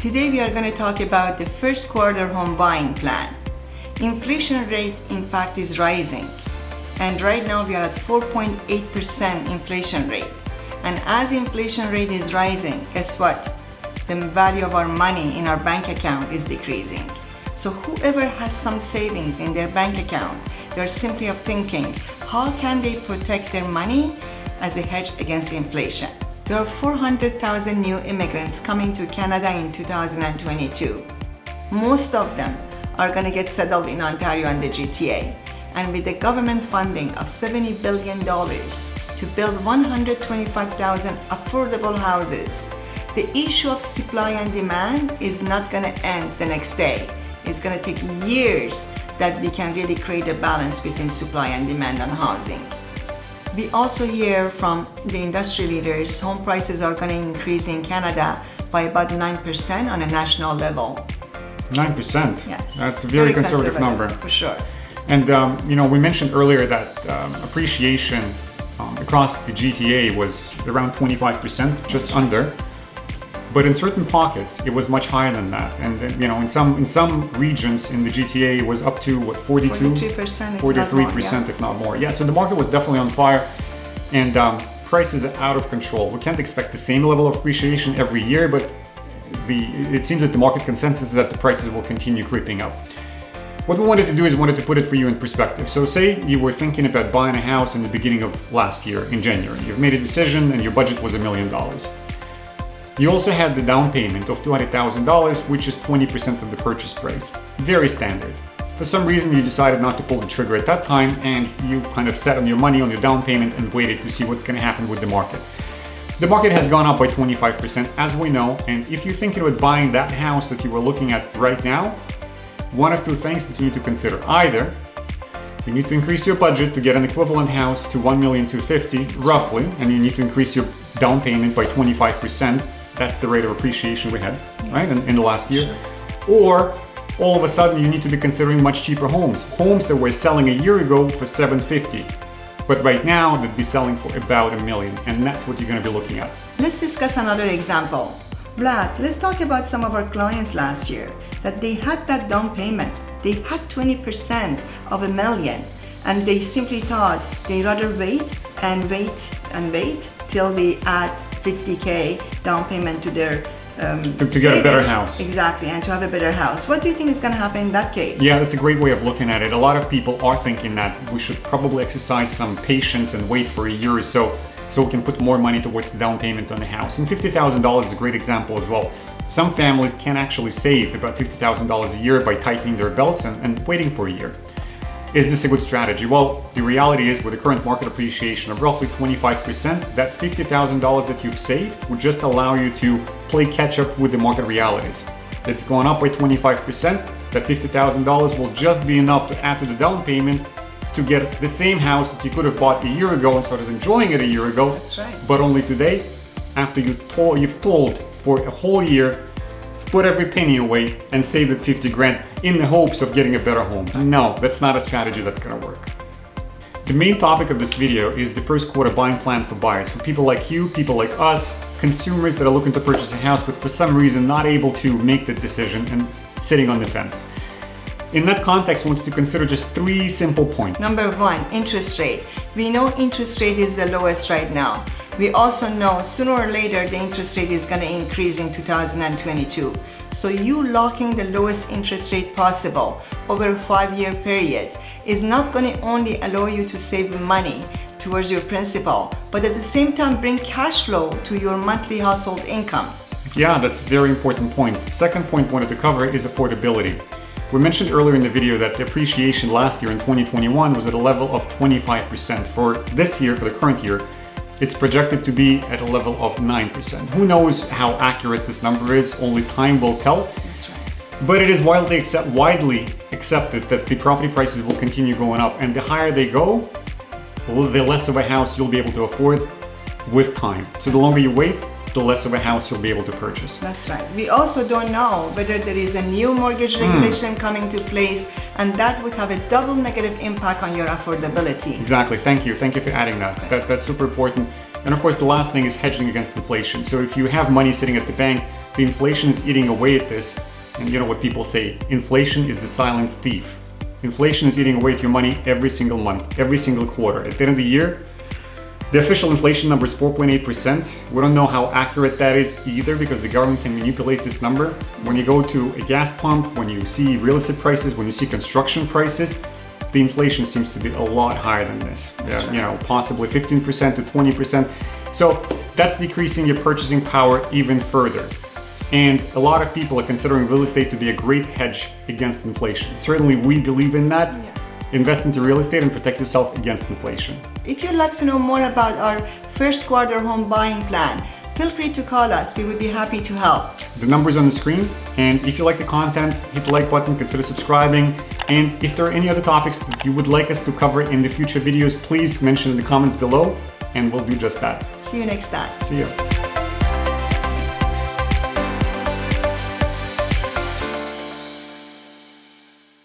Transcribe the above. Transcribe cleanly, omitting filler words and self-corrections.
Today we are going to talk about the first quarter home buying plan. Inflation rate in fact is rising, and right now we are at 4.8% inflation rate. And as inflation rate is rising, guess what? The value of our money in our bank account is decreasing. So whoever has some savings in their bank account, they're simply thinking, how can they protect their money as a hedge against inflation? There are 400,000 new immigrants coming to Canada in 2022. Most of them are going to get settled in Ontario and the GTA. And with the government funding of $70 billion to build 125,000 affordable houses, the issue of supply and demand is not going to end the next day. It's going to take years that we can really create a balance between supply and demand on housing. We also hear from the industry leaders, home prices are going to increase in Canada by about 9% on a national level. 9%? Yes. That's a very conservative number. For sure. And we mentioned earlier that appreciation across the GTA was around 25%, just under. But in certain pockets, it was much higher than that. And in some regions in the GTA, it was up to 43%, 43%, if not more. Yeah, so the market was definitely on fire, and prices are out of control. We can't expect the same level of appreciation every year, but it seems that the market consensus is that the prices will continue creeping up. What we wanted to do is wanted to put it for you in perspective. So say you were thinking about buying a house in the beginning of last year, in January. You've made a decision and your budget was $1 million. You also had the down payment of $200,000, which is 20% of the purchase price. Very standard. For some reason, you decided not to pull the trigger at that time, and you kind of sat on your money on your down payment and waited to see what's going to happen with the market. The market has gone up by 25%, as we know, and if you're thinking about buying that house that you were looking at right now, one of two things that you need to consider. Either you need to increase your budget to get an equivalent house to $1,250,000 roughly, and you need to increase your down payment by 25%. That's the rate of appreciation we had, right, in the last year. Sure. Or all of a sudden you need to be considering much cheaper homes that were selling a year ago for $750,000, but right now they'd be selling for about $1 million, and that's what you're going to be looking at. Let's discuss another example. Vlad, let's talk about some of our clients last year that they had that down payment. They had 20% of $1 million, and they simply thought they'd rather wait till they add $50K down payment to their to get a better house. Exactly, and to have a better house. What do you think is going to happen in that case? Yeah, that's a great way of looking at it. A lot of people are thinking that we should probably exercise some patience and wait for a year or so we can put more money towards the down payment on the house. And $50,000 is a great example as well. Some families can actually save about $50,000 a year by tightening their belts and waiting for a year. Is this a good strategy? Well, the reality is with the current market appreciation of roughly 25%, that $50,000 that you've saved would just allow you to play catch up with the market realities. It's gone up by 25%. That $50,000 will just be enough to add to the down payment to get the same house that you could have bought a year ago and started enjoying it a year ago. That's right. But only today, after you've told for a whole year, put every penny away and save that 50 grand in the hopes of getting a better home. No, that's not a strategy that's gonna work. The main topic of this video is the first quarter buying plan for buyers. For people like you, people like us, consumers that are looking to purchase a house but for some reason not able to make the decision and sitting on the fence. In that context, I wanted to consider just 3 simple points. Number 1, interest rate. We know interest rate is the lowest right now. We also know sooner or later the interest rate is going to increase in 2022. So you locking the lowest interest rate possible over a 5-year period is not going to only allow you to save money towards your principal, but at the same time bring cash flow to your monthly household income. Yeah, that's a very important point. Second point I wanted to cover is affordability. We mentioned earlier in the video that the appreciation last year in 2021 was at a level of 25%. For this year, for the current year, it's projected to be at a level of 9%. Who knows how accurate this number is? Only time will tell. That's right. But it is widely accepted that the property prices will continue going up, and the higher they go, the less of a house you'll be able to afford with time. So the longer you wait, the less of a house you'll be able to purchase. That's right. We also don't know whether there is a new mortgage regulation coming to place, and that would have a double negative impact on your affordability. Exactly. Thank you. Thank you for adding that. That's super important. And of course, the last thing is hedging against inflation. So if you have money sitting at the bank, The inflation is eating away at this. And you know what people say, inflation is the silent thief. Inflation is eating away at your money every single month, every single quarter. At the end of the year, the official inflation number is 4.8%. We don't know how accurate that is either because the government can manipulate this number. When you go to a gas pump, when you see real estate prices, when you see construction prices, the inflation seems to be a lot higher than this. Yeah, you know, possibly 15% to 20%. So that's decreasing your purchasing power even further. And a lot of people are considering real estate to be a great hedge against inflation. Certainly we believe in that. Yeah. Invest into real estate and protect yourself against inflation. If you'd like to know more about our first quarter home buying plan, feel free to call us. We would be happy to help. The number's on the screen. And if you like the content, hit the like button, consider subscribing. And if there are any other topics that you would like us to cover in the future videos, please mention in the comments below and we'll do just that. See you next time. See you.